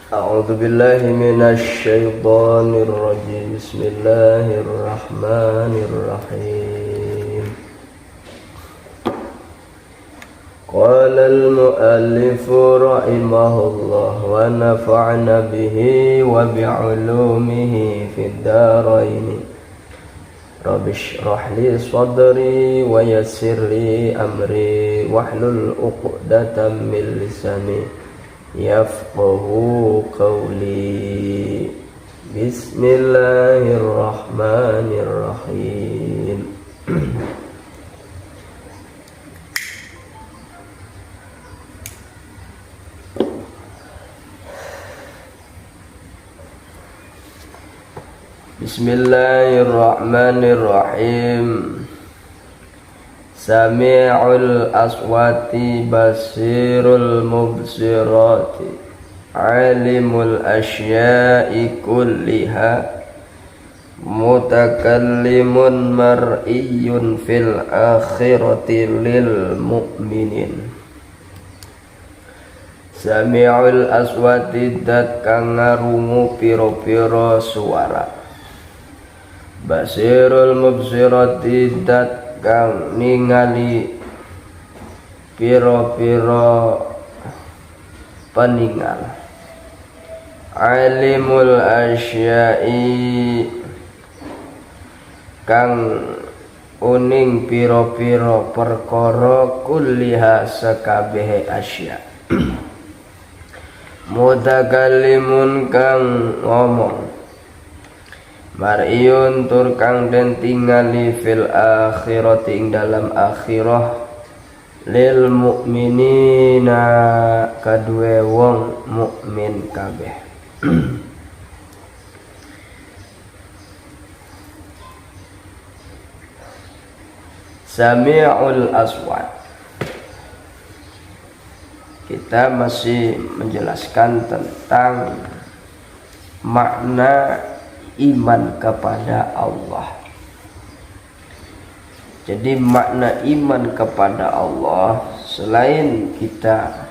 أعوذ بالله من الشيطان الرجيم. بسم الله الرحمن الرحيم. قال المؤلف رحمه الله ونفعنا به وبعلومه في الدارين. رب اشرح لي صدري ويسر لي أمري واحلل عقدة من لساني yafqahu qawli. Bismillahirrahmanirrahim. Bismillahirrahmanirrahim. Sami'ul aswati basirul mubsirati alimul asya'i kulliha mutakallimun mar'iyyun fil akhirati lil mu'minin. Sami'ul aswati dat kang ngarungu piro-piro suara, basirul mubsirati dat kang ningali piro-piro peningal, alimul asya'i kang uning piro-piro perkara kulliha sekabehe asya, mutakallimun kang ngomong, mar'iyun tur kang den tingali fil akhirati ing dalam akhirah, lil mukminina kadue wong mukmin kabeh. Sami'ul aswat. Kita masih menjelaskan tentang makna iman kepada Allah. Jadi makna iman kepada Allah, selain kita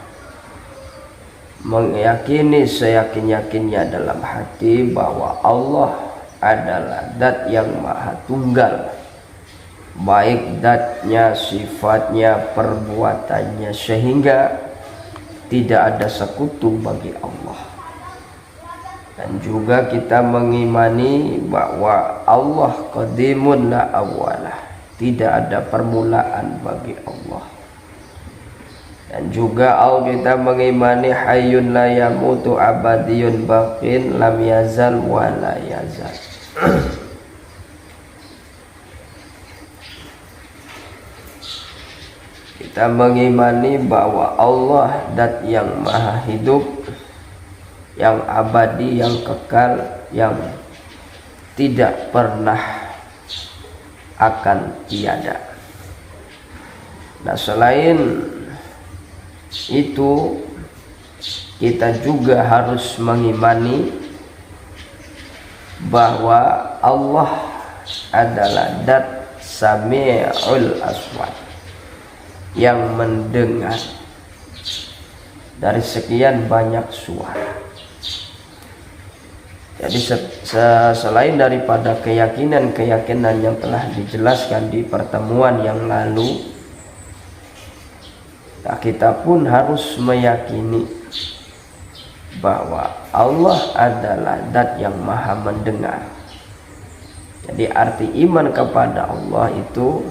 meyakini seyakin-yakinnya dalam hati bahwa Allah adalah zat yang maha tunggal, baik zatnya, sifatnya, perbuatannya, sehingga tidak ada sekutu bagi Allah. Dan juga kita mengimani bahwa Allah qadimun la awalah, tidak ada permulaan bagi Allah. Dan juga kita mengimani hayyun la yamutu abadiyun baqin lam yazal wa la yazal. Kita mengimani bahwa Allah zat yang maha hidup, yang abadi, yang kekal, yang tidak pernah akan tiada. Nah, selain itu kita juga harus mengimani bahwa Allah adalah zat sami'ul aswat, yang mendengar dari sekian banyak suara. Jadi selain daripada keyakinan-keyakinan yang telah dijelaskan di pertemuan yang lalu, nah kita pun harus meyakini bahwa Allah adalah zat yang maha mendengar. Jadi arti iman kepada Allah itu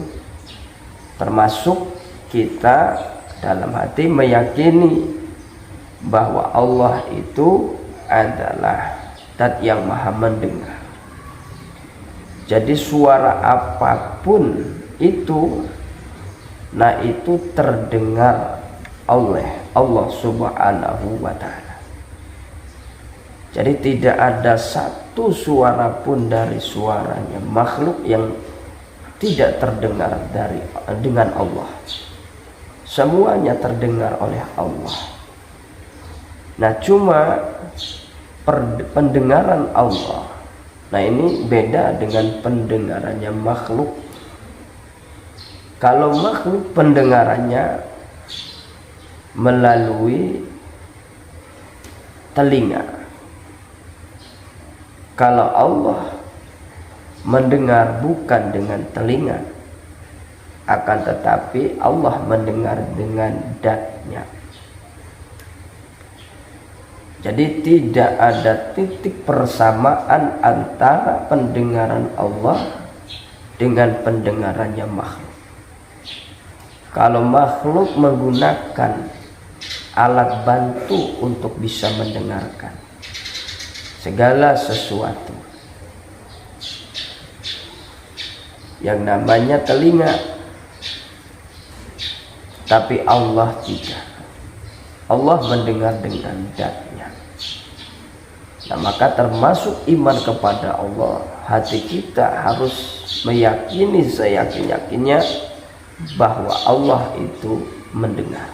termasuk kita dalam hati meyakini bahwa Allah itu adalah zat yang maha mendengar. Jadi suara apapun itu, nah itu terdengar oleh Allah subhanahu wa ta'ala. Jadi tidak ada satu suara pun dari suaranya makhluk yang tidak terdengar dengan Allah. Semuanya terdengar oleh Allah. Nah, cuma pendengaran Allah, nah ini beda dengan pendengarannya makhluk. Kalau makhluk pendengarannya melalui telinga. Kalau Allah mendengar bukan dengan telinga, akan tetapi Allah mendengar dengan dat-Nya. Jadi tidak ada titik persamaan antara pendengaran Allah dengan pendengarannya makhluk. Kalau makhluk menggunakan alat bantu untuk bisa mendengarkan segala sesuatu, yang namanya telinga, tapi Allah tidak. Allah mendengar dengan dat-Nya. Nah, maka termasuk iman kepada Allah, hati kita harus meyakini seyakin-yakinnya bahwa Allah itu mendengar.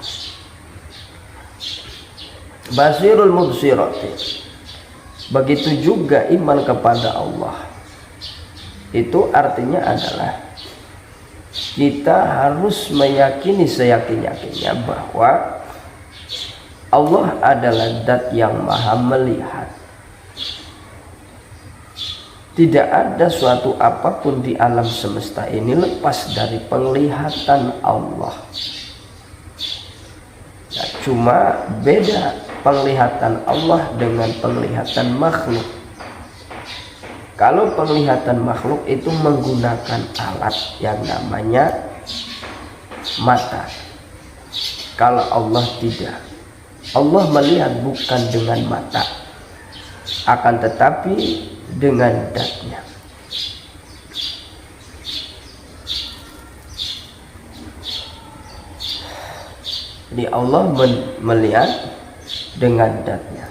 Basirul mubsirati. Begitu juga iman kepada Allah. Itu artinya adalah kita harus meyakini seyakin-yakinnya bahwa Allah adalah zat yang maha melihat. Tidak ada suatu apapun di alam semesta ini lepas dari penglihatan Allah. Ya, cuma beda penglihatan Allah dengan penglihatan makhluk. Kalau penglihatan makhluk itu menggunakan alat yang namanya mata. Kalau Allah tidak. Allah melihat bukan dengan mata, akan tetapi dengan dat-Nya. Jadi Allah melihat dengan dat-Nya.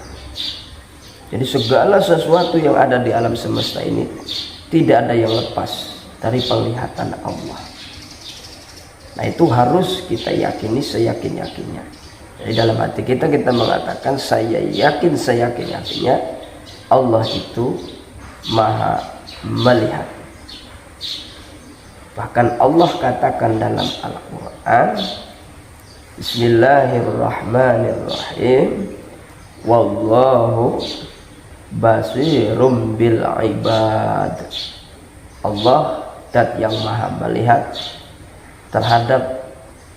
Jadi segala sesuatu yang ada di alam semesta ini tidak ada yang lepas dari penglihatan Allah. Nah, itu harus kita yakini seyakin-yakinnya. Jadi dalam hati kita mengatakan, saya yakin seyakin-yakinnya Allah itu maha melihat. Bahkan Allah katakan dalam Al-Quran, Bismillahirrahmanirrahim, Wallahu basirum bil ibad. Allah zat yang maha melihat terhadap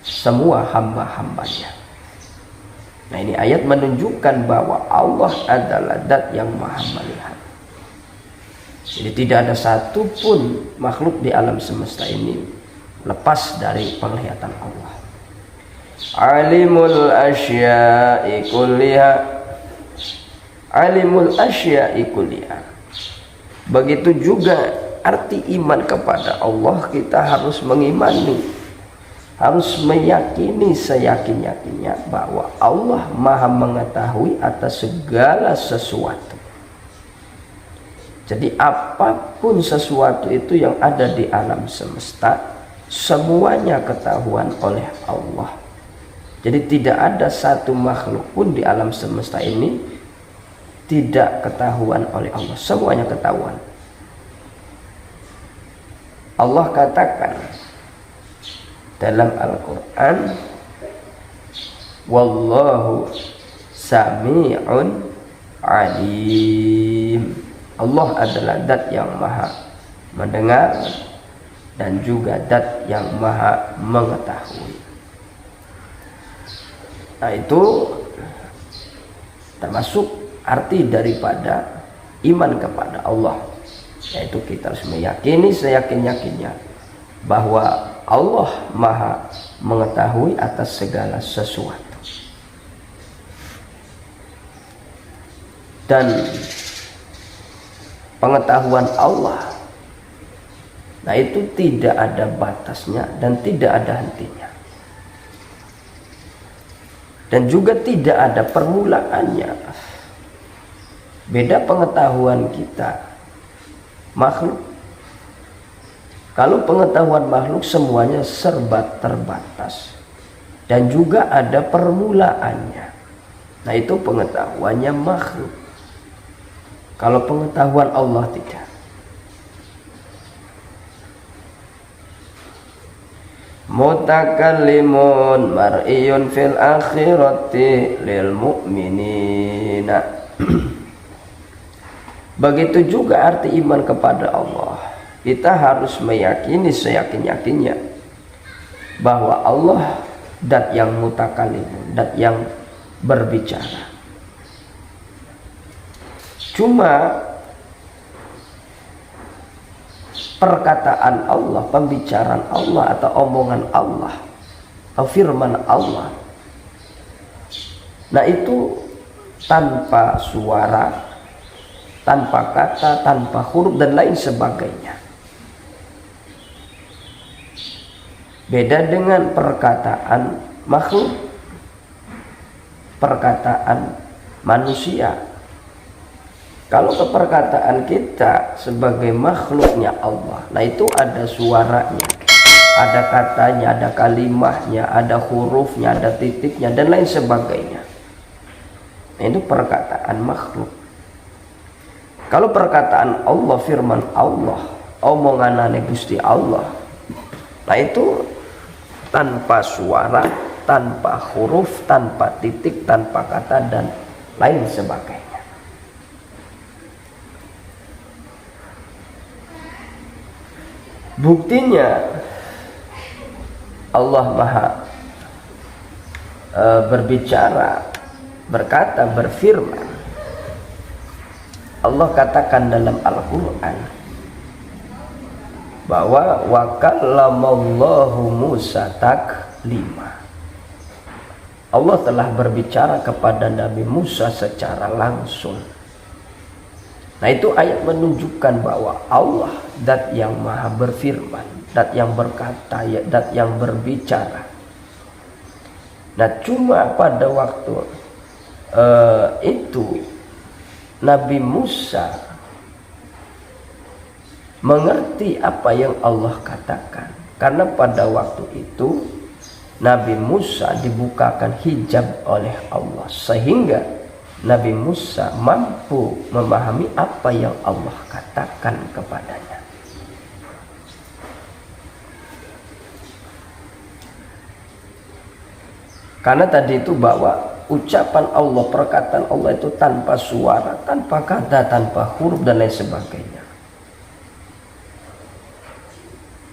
semua hamba-hambanya. Nah, ini ayat menunjukkan bahwa Allah adalah zat yang maha melihat. Jadi tidak ada satupun makhluk di alam semesta ini lepas dari penglihatan Allah. Alimul asya'i kulliha. Alimul asya'i kulliha. Begitu juga arti iman kepada Allah, kita harus mengimani, harus meyakini seyakin-yakinnya bahwa Allah maha mengetahui atas segala sesuatu. Jadi apapun sesuatu itu yang ada di alam semesta, semuanya ketahuan oleh Allah. Jadi tidak ada satu makhluk pun di alam semesta ini tidak ketahuan oleh Allah. Semuanya ketahuan. Allah katakan dalam Al-Quran, Wallahu sami'un alim. Allah adalah zat yang maha mendengar dan juga zat yang maha mengetahui. Nah, itu termasuk arti daripada iman kepada Allah, yaitu kita harus meyakini seyakin-yakinnya bahwa Allah maha mengetahui atas segala sesuatu. Dan pengetahuan Allah, nah itu tidak ada batasnya dan tidak ada hentinya. Dan juga tidak ada permulaannya. Beda pengetahuan kita makhluk. Kalau pengetahuan makhluk semuanya serba terbatas dan juga ada permulaannya. Nah, itu pengetahuannya makhluk. Kalau pengetahuan Allah tidak. Mutakallimun mar'iyun fil akhirati lil mu'minina. Begitu juga arti iman kepada Allah. Kita harus meyakini seyakin-yakinnya bahwa Allah dat yang mutakalim, dat yang berbicara. Cuma perkataan Allah, pembicaraan Allah atau omongan Allah atau firman Allah, nah itu tanpa suara, tanpa kata, tanpa huruf dan lain sebagainya. Beda dengan perkataan makhluk, perkataan manusia. Kalau ke perkataan kita sebagai makhluknya Allah, nah itu ada suaranya, ada katanya, ada kalimahnya, ada hurufnya, ada titiknya dan lain sebagainya. Nah itu perkataan makhluk. Kalau perkataan Allah, firman Allah, omongan Gusti Allah, nah itu tanpa suara, tanpa huruf, tanpa titik, tanpa kata dan lain sebagainya. Buktinya Allah Maha berbicara, berkata, berfirman. Allah katakan dalam Al-Quran bahwa wa kallamallahu Musa taklima. Allah telah berbicara kepada Nabi Musa secara langsung. Nah itu ayat menunjukkan bahwa Allah dat yang maha berfirman, dat yang berkata, dat yang berbicara. Nah cuma pada waktu itu Nabi Musa mengerti apa yang Allah katakan, karena pada waktu itu Nabi Musa dibukakan hijab oleh Allah sehingga Nabi Musa mampu memahami apa yang Allah katakan kepadanya. Karena tadi itu bahwa ucapan Allah, perkataan Allah itu tanpa suara, tanpa kata, tanpa huruf dan lain sebagainya.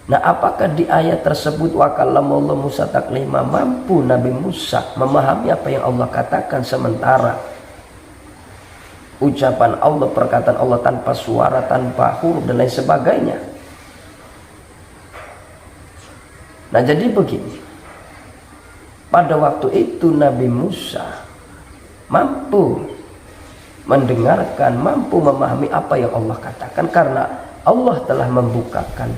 Nah, apakah di ayat tersebut wa kallamallahu Musa taklima mampu Nabi Musa memahami apa yang Allah katakan, sementara ucapan Allah, perkataan Allah tanpa suara, tanpa huruf dan lain sebagainya? Nah, jadi begini. Pada waktu itu Nabi Musa mampu mendengarkan, mampu memahami apa yang Allah katakan, karena Allah telah membukakan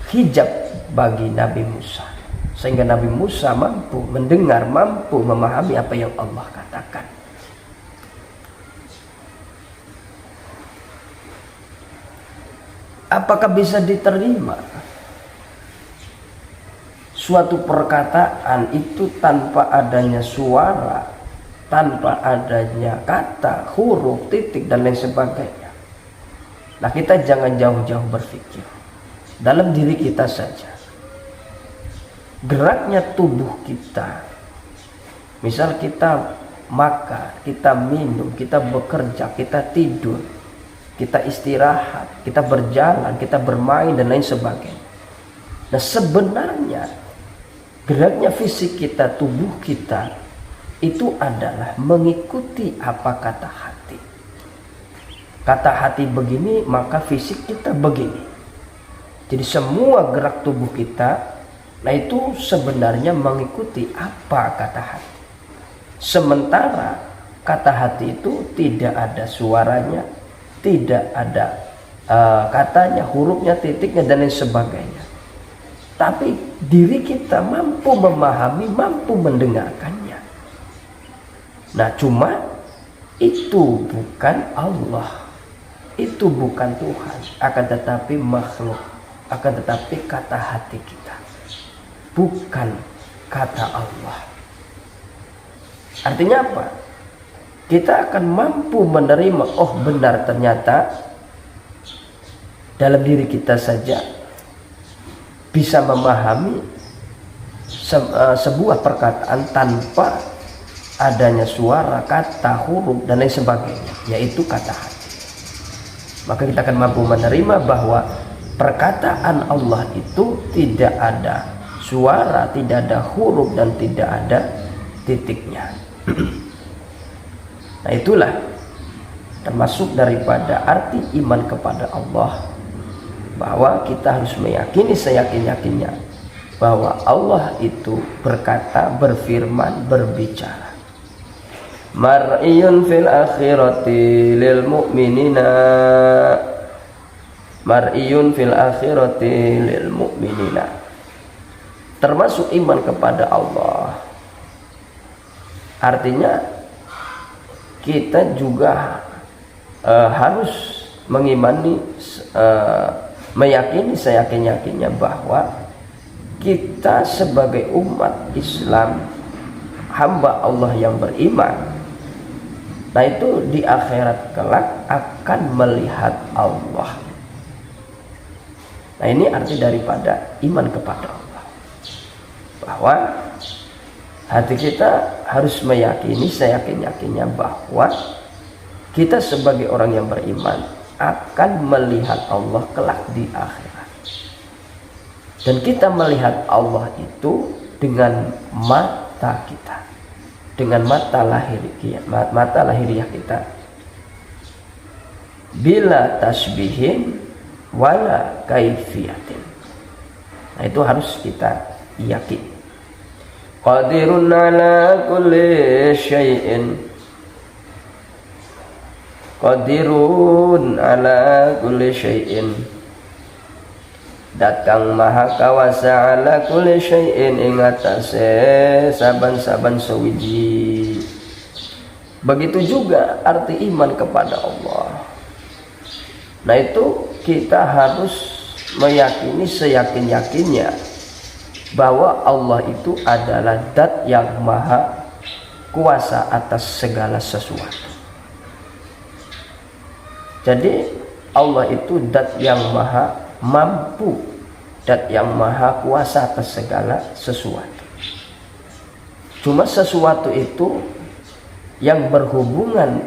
hijab bagi Nabi Musa, sehingga Nabi Musa mampu mendengar, mampu memahami apa yang Allah katakan. Apakah bisa diterima suatu perkataan itu tanpa adanya suara, tanpa adanya kata, huruf, titik dan lain sebagainya? Nah, kita jangan jauh-jauh berpikir. Dalam diri kita saja, geraknya tubuh kita, misal kita makan, kita minum, kita bekerja, kita tidur, kita istirahat, kita berjalan, kita bermain dan lain sebagainya. Nah, sebenarnya geraknya fisik kita, tubuh kita itu adalah mengikuti apa kata hati. Kata hati begini, maka fisik kita begini. Jadi semua gerak tubuh kita, nah itu sebenarnya mengikuti apa kata hati. Sementara kata hati itu tidak ada suaranya, tidak ada katanya, hurufnya, titiknya dan lain sebagainya. Tapi diri kita mampu memahami, mampu mendengarkannya. Nah, cuma itu bukan Allah, itu bukan Tuhan, akan tetapi makhluk, akan tetapi kata hati kita, bukan kata Allah. Artinya apa? Kita akan mampu menerima, oh benar, ternyata dalam diri kita saja bisa memahami sebuah perkataan tanpa adanya suara, kata, huruf dan lain sebagainya, yaitu kata hati. Maka kita akan mampu menerima bahwa perkataan Allah itu tidak ada suara, tidak ada huruf dan tidak ada titiknya. Nah, itulah termasuk daripada arti iman kepada Allah, bahwa kita harus meyakini seyakin-yakinnya bahwa Allah itu berkata, berfirman, berbicara. Mar'iyun fil akhirati lil mu'minina, mar'iyun fil akhirati lil mu'minina. Termasuk iman kepada Allah, artinya kita juga harus mengimani, meyakini seyakin-yakinnya bahwa kita sebagai umat Islam, hamba Allah yang beriman, nah itu di akhirat kelak akan melihat Allah. Nah, ini arti daripada iman kepada Allah, bahwa hati kita harus meyakini seyakin-yakinnya bahwa kita sebagai orang yang beriman akan melihat Allah kelak di akhirat. Dan kita melihat Allah itu dengan mata kita, dengan mata lahiriah kita, bila tasbihin wala kaifiyatin. Nah, itu harus kita yakini. Qadirun ala kulli syai'in, qadirun ala kulli syai'in, datang maha kawasa ala kulli syai'in, ing atase saban-saban sewiji. Begitu juga arti iman kepada Allah. Nah, itu kita harus meyakini seyakin-yakinnya bahwa Allah itu adalah zat yang maha kuasa atas segala sesuatu. Jadi Allah itu zat yang maha mampu, zat yang maha kuasa atas segala sesuatu. Cuma sesuatu itu yang berhubungan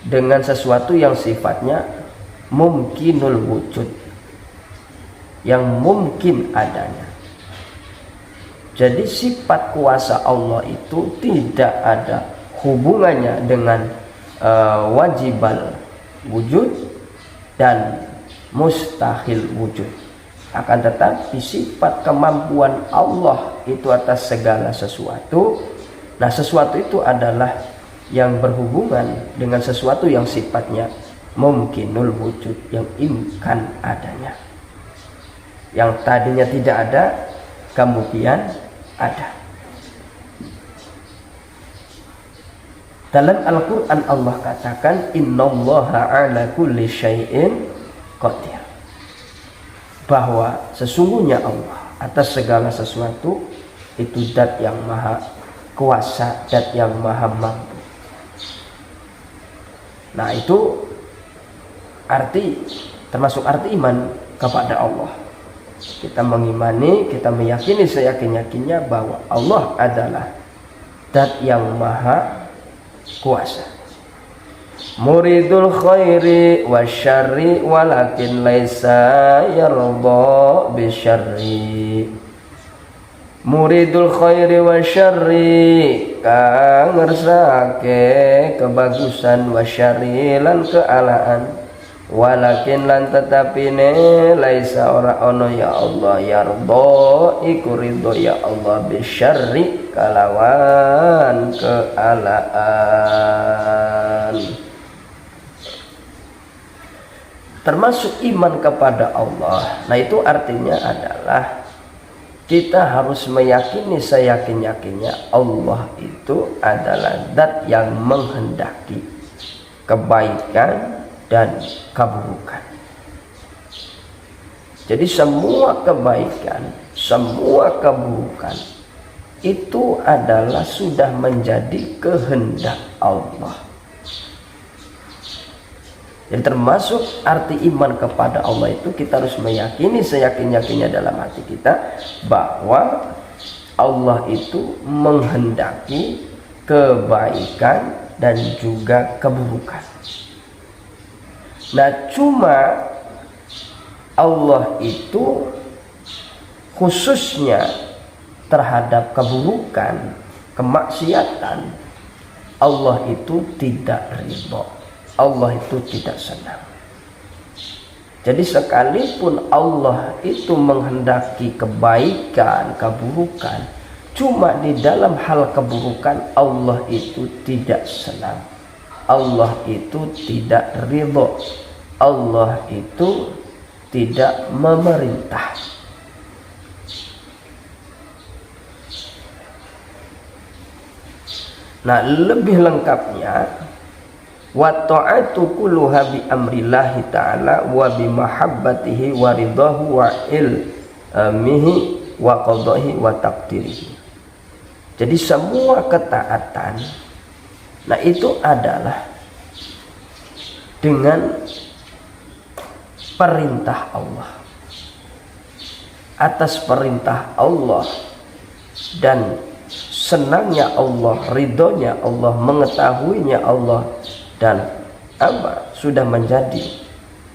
dengan sesuatu yang sifatnya mungkinul wujud, yang mungkin adanya. Jadi sifat kuasa Allah itu tidak ada hubungannya dengan wajibal wujud dan mustahil wujud. Akan tetapi sifat kemampuan Allah itu atas segala sesuatu. Nah, sesuatu itu adalah yang berhubungan dengan sesuatu yang sifatnya mungkinul wujud, yang imkan adanya, yang tadinya tidak ada kemudian ada. Dalam Al-Quran Allah katakan innallaha ala kulli syai'in qadir, bahwa sesungguhnya Allah atas segala sesuatu itu zat yang maha kuasa, zat yang maha mampu. Nah, itu arti, termasuk arti iman kepada Allah. Kita mengimani, kita meyakini seyakin-yakinnya bahwa Allah adalah zat yang maha kuasa. Muridul khairi wasyarri walakin laisa yarda bisyarri. Muridul khairi wasyarri, kang ngersake kebagusan, wasyarri lan kealaan, walakin lan tetapine laisa ora ono ya Allah yarda iku ridho ya Allah bisyarri kalawan kealaan. Termasuk iman kepada Allah. Nah, itu artinya adalah kita harus meyakini seyakin-yakinnya Allah itu adalah zat yang menghendaki kebaikan dan keburukan. Jadi semua kebaikan, semua keburukan itu adalah sudah menjadi kehendak Allah. Jadi termasuk arti iman kepada Allah itu kita harus meyakini seyakin-yakinnya dalam hati kita bahwa Allah itu menghendaki kebaikan dan juga keburukan. Nah, cuma Allah itu khususnya terhadap keburukan, kemaksiatan, Allah itu tidak ridho, Allah itu tidak senang. Jadi sekalipun Allah itu menghendaki kebaikan, keburukan, cuma di dalam hal keburukan Allah itu tidak senang, Allah itu tidak ridho, Allah itu tidak memerintah. Nah, lebih lengkapnya, wa ta'atu kulluha bi amrillahi ta'ala wa bi mahabbatihi wa ridahu wa ilmihi wa qadahi wa taqdirihi. Jadi semua ketaatan, nah itu adalah dengan perintah Allah, atas perintah Allah dan senangnya Allah, ridhonya Allah, mengetahuinya Allah, dan sudah menjadi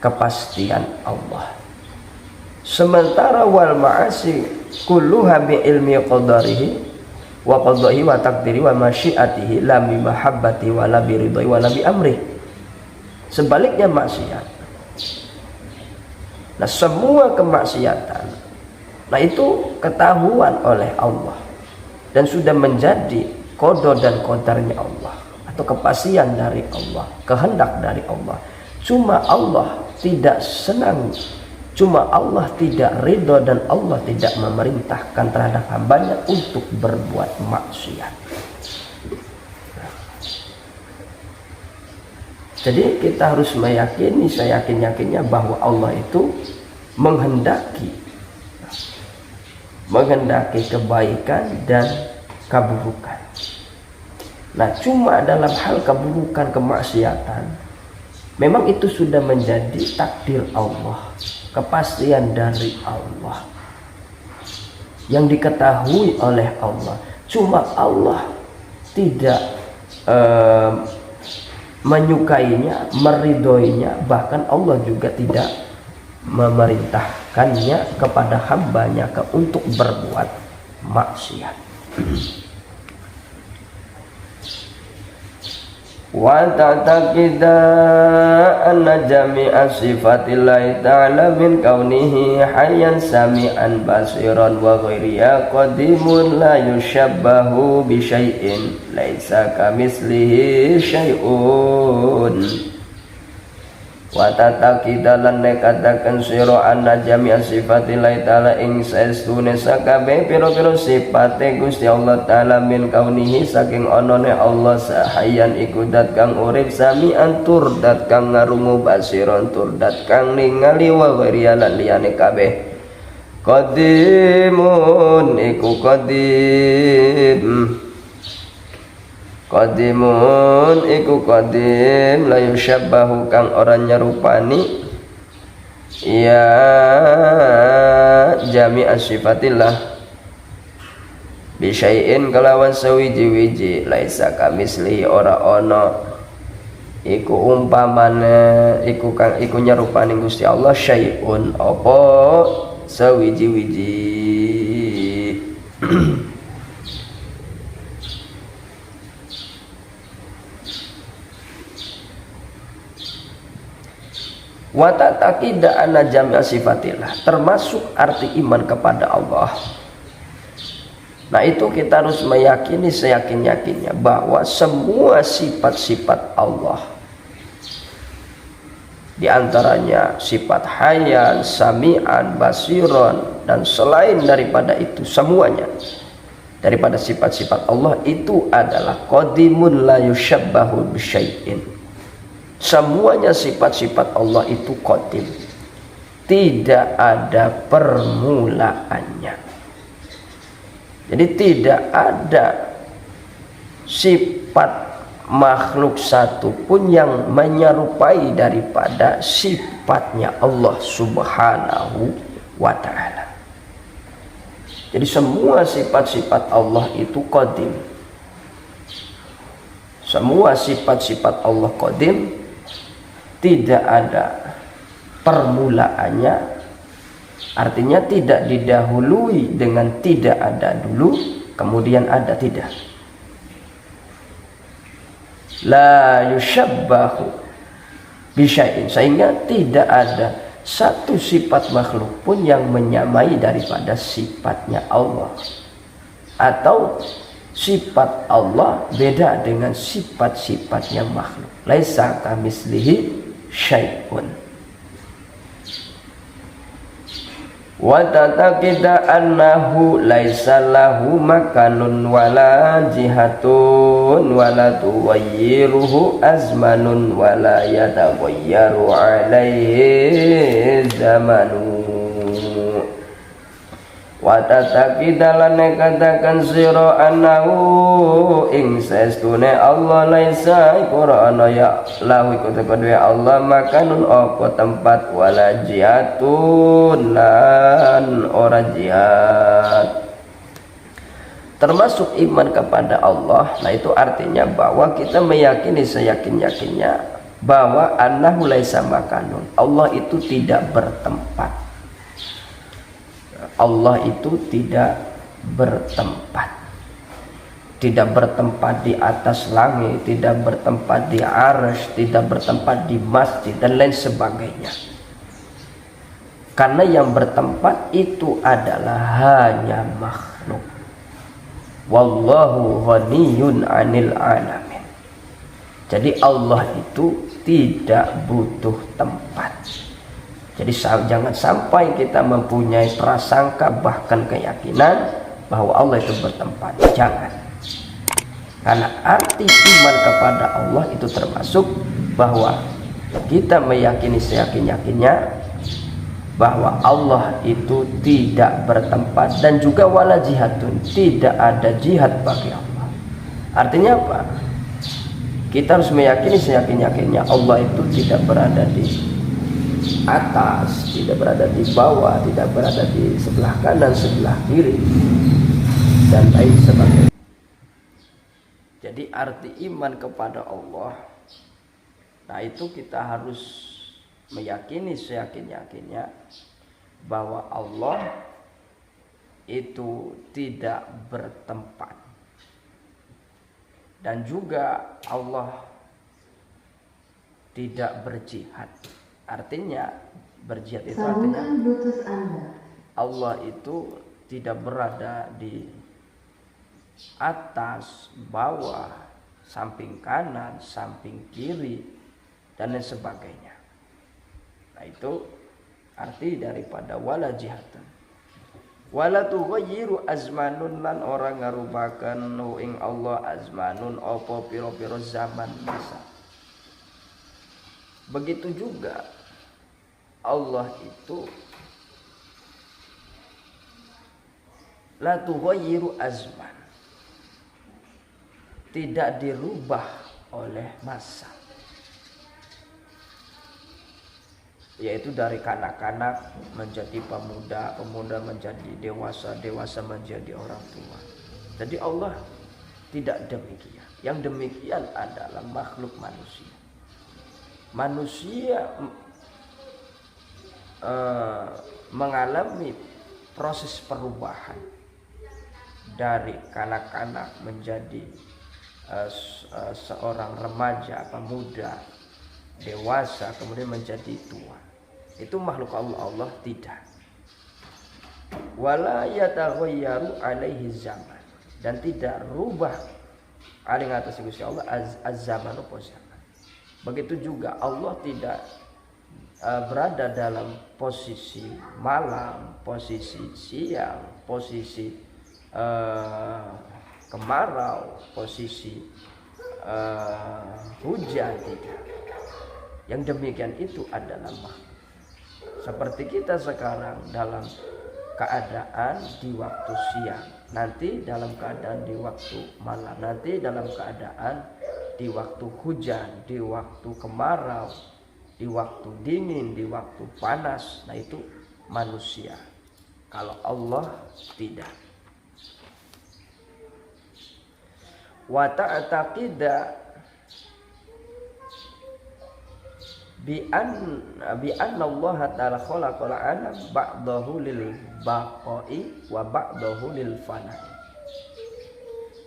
kepastian Allah. Sementara wal ma'asi kulluha bi ilmi qadarihi wa qadahi wa taqdiri wa masyiatihi la bi mahabbati wa la bi ridhi wa la bi amri. Sebaliknya maksiat, nah semua kemaksiatan, nah itu ketahuan oleh Allah dan sudah menjadi qada dan qadarnya Allah, atau kepastian dari Allah, kehendak dari Allah. Cuma Allah tidak senang, cuma Allah tidak ridho, dan Allah tidak memerintahkan terhadap hambanya untuk berbuat maksiat. Jadi kita harus meyakini, saya yakin-yakinnya bahwa Allah itu menghendaki kebaikan dan keburukan. Nah, cuma dalam hal keburukan, kemaksiatan, memang itu sudah menjadi takdir Allah, kepastian dari Allah yang diketahui oleh Allah. Cuma Allah tidak menyukainya, meridhoinya, bahkan Allah juga tidak memerintahkannya kepada hambanya untuk berbuat maksiat. Wa ta'taqida anna jami'a sifatillahi ta'ala min kaunihi hayyan sami'an basiran wa ghairiya qadimun la yushabbahu bi syai'in laisa kamitslihi syai'un. Wa ta'taqida lan nekataken sira anna jami'a sifatillahi ta'ala ing saestune sakabeh pira-pira sifate Gusti Allah taala min kaunihi saking onone Allah sahayan iku dat kang urip sami'an tur dat kang ngarungu basiron tur dat kang ningali wa ghaiya lan liyane kabeh qadimun iku qadimun iku qadim la yusyabbahu kang ora nyerupani ya jami'a sifatillah bisyai'in kalawan sawiji-wiji laisa kamisli ora ono iku umpamane iku kang iku nyerupani Gusti Allah syai'un apa sawiji-wiji. Wa ta'taqida anna jami'a sifatillah, termasuk arti iman kepada Allah. Nah, itu kita harus meyakini seyakin-yakinnya bahwa semua sifat-sifat Allah, di antaranya sifat hayyan, sami'an, basiron, dan selain daripada itu semuanya daripada sifat-sifat Allah itu adalah qadimun la yusyabbahu bisyai'in. Semuanya sifat-sifat Allah itu qadim, tidak ada permulaannya. Jadi tidak ada sifat makhluk satupun yang menyerupai daripada sifatnya Allah subhanahu wa ta'ala. Jadi semua sifat-sifat Allah itu qadim, Semua sifat-sifat Allah qadim tidak ada permulaannya, artinya tidak didahului dengan tidak ada dulu kemudian ada, tidak. La yusyabbahu bisyai'in, sehingga tidak ada satu sifat makhluk pun yang menyamai daripada sifatnya Allah, atau sifat Allah beda dengan sifat-sifatnya makhluk. Laisa kamitslihi syai'un. Wa tatakida annahu laisa lahu makanun wala jihatun wala tuwayyiruhu azmanun wala yatawayyaru alaihi zamanu. Wa tatakida lan katakan sira annahu ing sestune Allah laisa iku ana ya lahu iku kedue Allah makanun apa tempat wala jihadun lan ora jihad. Termasuk iman kepada Allah, nah itu artinya bahwa kita meyakini seyakin-yakinnya bahwa annahu laisa makanun, Allah itu tidak bertempat. Allah itu tidak bertempat, tidak bertempat di atas langit, tidak bertempat di arsy, tidak bertempat di masjid dan lain sebagainya. Karena yang bertempat itu adalah hanya makhluk. Wallahu ghaniyun 'anil 'alamin. Jadi Allah itu tidak butuh tempat. Jadi jangan sampai kita mempunyai prasangka bahkan keyakinan bahwa Allah itu bertempat. Jangan. Karena arti iman kepada Allah itu termasuk bahwa kita meyakini seyakin-yakinnya bahwa Allah itu tidak bertempat, dan juga wala jihadun, tidak ada jihad bagi Allah. Artinya apa? Kita harus meyakini seyakin-yakinnya Allah itu tidak berada di atas, tidak berada di bawah, tidak berada di sebelah kanan, sebelah kiri, dan lain sebagainya. Jadi arti iman kepada Allah, nah itu kita harus meyakini seyakin-yakinnya bahwa Allah itu tidak bertempat, dan juga Allah tidak berjihad. Artinya berjihad itu artinya Allah itu tidak berada di atas, bawah, samping kanan, samping kiri, dan lain sebagainya. Nah itu arti daripada wala jihatan. Wala tughayyiru azmanun, lan orang ngarubaken ing Allah azmanun apa pira-pira zaman masa. Begitu juga Allah itu la tughayyiru azman, tidak dirubah oleh masa, yaitu dari kanak-kanak menjadi pemuda, pemuda menjadi dewasa, dewasa menjadi orang tua. Jadi Allah tidak demikian. Yang demikian adalah makhluk manusia. Manusia mengalami proses perubahan dari kanak-kanak menjadi seorang remaja, pemuda, dewasa, kemudian menjadi tua. Itu makhluk Allah tidak. Wala yataghayyaru alaihi zaman, dan tidak rubah aling atas Gusti Allah az-zaman apa zaman. Begitu juga Allah tidak berada dalam posisi malam, posisi siang, posisi kemarau, posisi hujan, tidak. Yang demikian itu adalah makhluk. Seperti kita sekarang dalam keadaan di waktu siang, nanti dalam keadaan di waktu malam, nanti dalam keadaan di waktu hujan, di waktu kemarau, di waktu dingin, di waktu panas. Nah itu manusia. Kalau Allah tidak. Wa ta'taqida bi anna Allah ta'ala khalaqal alam ba'dahu lil baqa'i wa ba'dahu lil fana.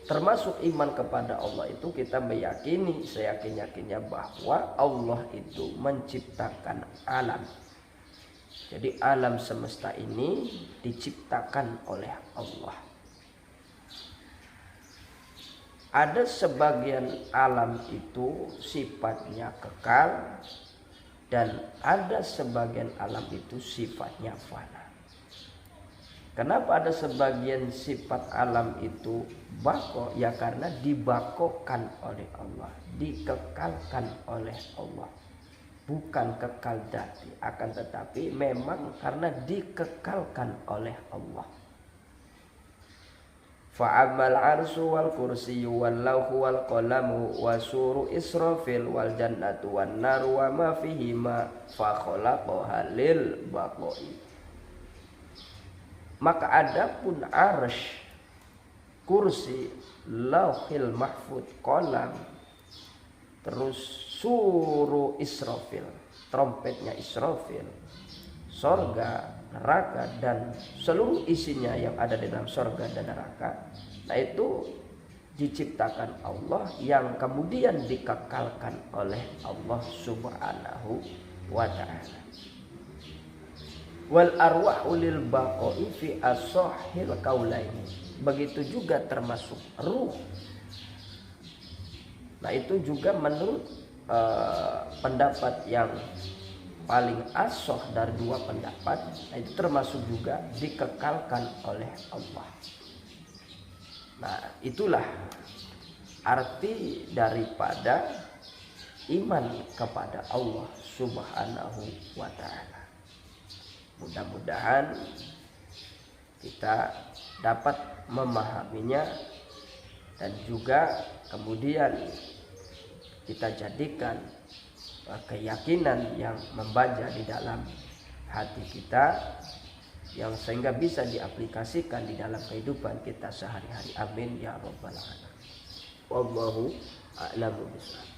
Termasuk iman kepada Allah itu kita meyakini seyakin-yakinnya bahwa Allah itu menciptakan alam. Jadi alam semesta ini diciptakan oleh Allah. Ada sebagian alam itu sifatnya kekal dan ada sebagian alam itu sifatnya fana. Kenapa ada sebagian sifat alam itu bako? Ya karena dibakokan oleh Allah, dikekalkan oleh Allah. Bukan kekal dati, akan tetapi memang karena dikekalkan oleh Allah. Fa'amal arsu wal kursiyu wal lauhu wal qalamu wa suru israfil wal jannatu wan naru wa ma fihima fa khalaqaha lil baqai. Maka adapun arsy, kursi, lauhil mahfud, qalam, terus suru Israfil, trompetnya Israfil, sorga, neraka dan seluruh isinya yang ada di dalam sorga dan neraka. Nah itu diciptakan Allah yang kemudian dikekalkan oleh Allah Subhanahu wa ta'ala. Wal arwahu lil baqa'i fi as-sahil qaulaini. Begitu juga termasuk ruh. Nah itu juga menurut pendapat yang paling asoh dari dua pendapat, nah itu termasuk juga dikekalkan oleh Allah. Nah itulah arti daripada iman kepada Allah Subhanahu wa ta'ala. Mudah-mudahan kita dapat memahaminya dan juga kemudian kita jadikan keyakinan yang membaja di dalam hati kita yang sehingga bisa diaplikasikan di dalam kehidupan kita sehari-hari. Amin ya rabbal alamin. Wallahu a'lamu bishawab.